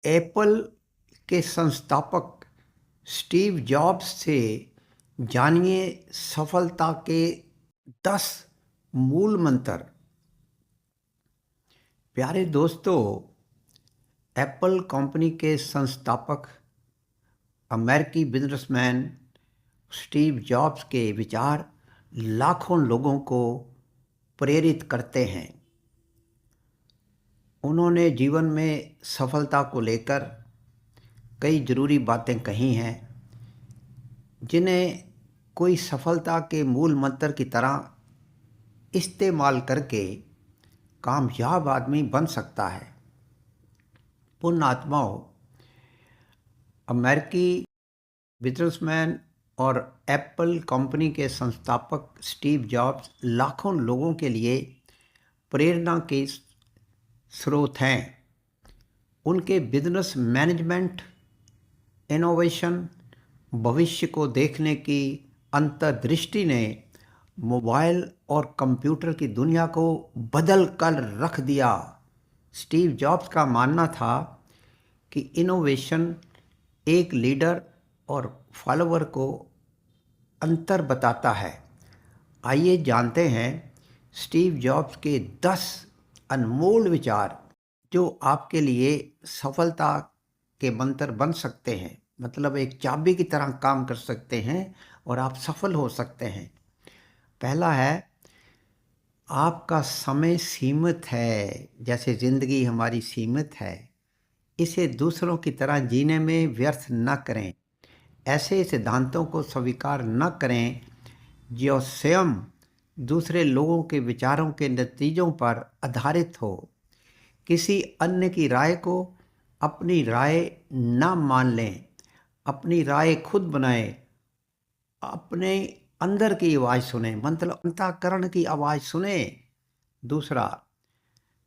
Apple के संस्थापक Steve jobs से जानिए सफलता के 10 मूल मंत्र। प्यारे दोस्तों, एप्पल कंपनी के संस्थापक अमेरिकी बिजनेसमैन स्टीव जॉब्स के विचार लाखों लोगों को प्रेरित करते हैं। उन्होंने जीवन में सफलता को लेकर कई ज़रूरी बातें कही हैं, जिन्हें कोई सफलता के मूल मंत्र की तरह इस्तेमाल करके कामयाब आदमी बन सकता है। पुण्यात्माओं, अमेरिकी बिजनेसमैन और एप्पल कंपनी के संस्थापक स्टीव जॉब्स लाखों लोगों के लिए प्रेरणा के स्रोत हैं। उनके बिजनेस मैनेजमेंट, इनोवेशन, भविष्य को देखने की अंतर्दृष्टि ने मोबाइल और कंप्यूटर की दुनिया को बदल कर रख दिया। स्टीव जॉब्स का मानना था कि इनोवेशन एक लीडर और फॉलोअर को अंतर बताता है। आइए जानते हैं स्टीव जॉब्स के 10 अनमोल विचार जो आपके लिए सफलता के मंत्र बन सकते हैं, मतलब एक चाबी की तरह काम कर सकते हैं और आप सफल हो सकते हैं। पहला है, आपका समय सीमित है। जैसे ज़िंदगी हमारी सीमित है, इसे दूसरों की तरह जीने में व्यर्थ न करें। ऐसे सिद्धांतों को स्वीकार न करें जो स्वयं दूसरे लोगों के विचारों के नतीजों पर आधारित हो। किसी अन्य की राय को अपनी राय न मान लें। अपनी राय खुद बनाएं। अपने अंदर की आवाज़ सुने, मतलब अंतःकरण की आवाज़ सुने। दूसरा,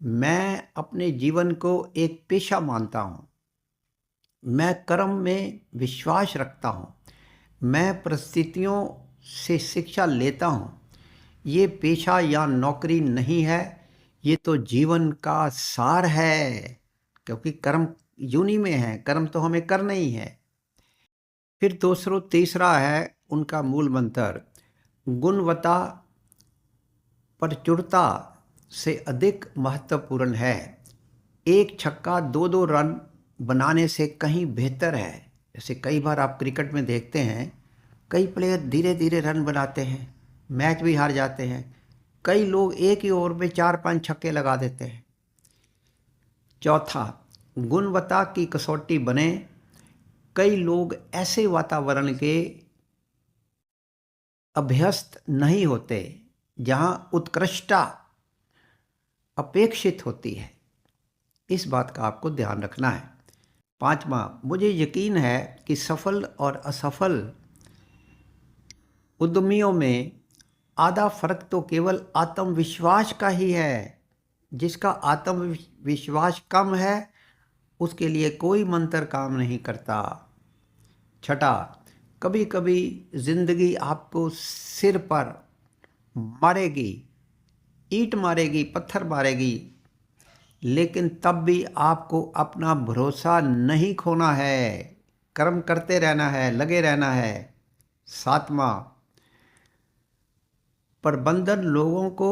मैं अपने जीवन को एक पेशा मानता हूँ। मैं कर्म में विश्वास रखता हूँ। मैं परिस्थितियों से शिक्षा लेता हूँ। ये पेशा या नौकरी नहीं है, ये तो जीवन का सार है, क्योंकि कर्म यूनि में है, कर्म तो हमें करना ही है। फिर तीसरा है उनका मूल मंत्र, गुणवत्ता प्रचुरता से अधिक महत्वपूर्ण है। एक छक्का 2-2 रन बनाने से कहीं बेहतर है। जैसे कई बार आप क्रिकेट में देखते हैं, कई प्लेयर धीरे धीरे रन बनाते हैं, मैच भी हार जाते हैं। कई लोग एक ही ओवर में 4-5 छक्के लगा देते हैं। चौथा, गुणवत्ता की कसौटी बने। कई लोग ऐसे वातावरण के अभ्यस्त नहीं होते जहां उत्कृष्टता अपेक्षित होती है। इस बात का आपको ध्यान रखना है। पांचवा, मुझे यकीन है कि सफल और असफल उद्यमियों में आधा फर्क तो केवल आत्मविश्वास का ही है। जिसका आत्मविश्वास कम है, उसके लिए कोई मंत्र काम नहीं करता। छठा, कभी कभी जिंदगी आपको सिर पर मारेगी, ईंट मारेगी, पत्थर मारेगी, लेकिन तब भी आपको अपना भरोसा नहीं खोना है। कर्म करते रहना है, लगे रहना है। सातवां, प्रबंधन लोगों को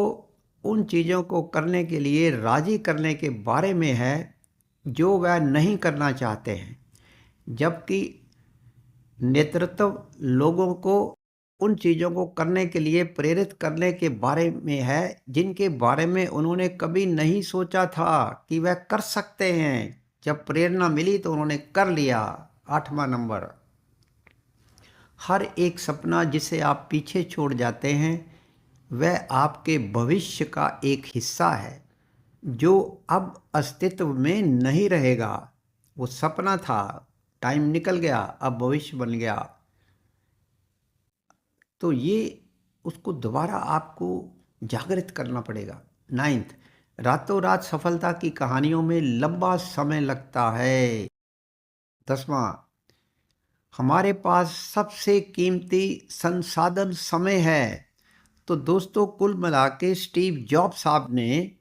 उन चीज़ों को करने के लिए राजी करने के बारे में है जो वह नहीं करना चाहते हैं, जबकि नेतृत्व लोगों को उन चीज़ों को करने के लिए प्रेरित करने के बारे में है जिनके बारे में उन्होंने कभी नहीं सोचा था कि वह कर सकते हैं। जब प्रेरणा मिली तो उन्होंने कर लिया। 8वां नंबर, हर एक सपना जिसे आप पीछे छोड़ जाते हैं वह आपके भविष्य का एक हिस्सा है जो अब अस्तित्व में नहीं रहेगा। वो सपना था, टाइम निकल गया, अब भविष्य बन गया। तो ये उसको दोबारा आपको जागृत करना पड़ेगा। 9th, रातों रात सफलता की कहानियों में लंबा समय लगता है। 10वां, हमारे पास सबसे कीमती संसाधन समय है। तो दोस्तों, कुल मिला के स्टीव जॉब्स साहब ने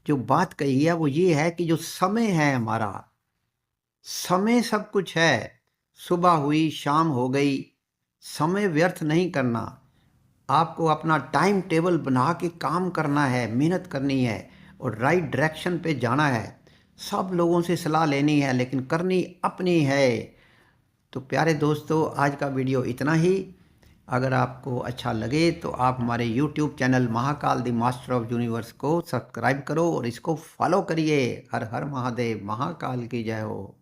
जो बात कही है वो ये है कि जो समय है हमारा, समय सब कुछ है, सुबह हुई, शाम हो गई, समय व्यर्थ नहीं करना। आपको अपना टाइम टेबल बना के काम करना है, मेहनत करनी है और राइट डायरेक्शन पे जाना है। सब लोगों से सलाह लेनी है लेकिन करनी अपनी है। तो प्यारे दोस्तों, आज का वीडियो इतना ही। अगर आपको अच्छा लगे तो आप हमारे YouTube channel Mahakal the master of universe को सब्सक्राइब करो और इसको फॉलो करिए। हर हर महादेव, महाकाल की जय हो।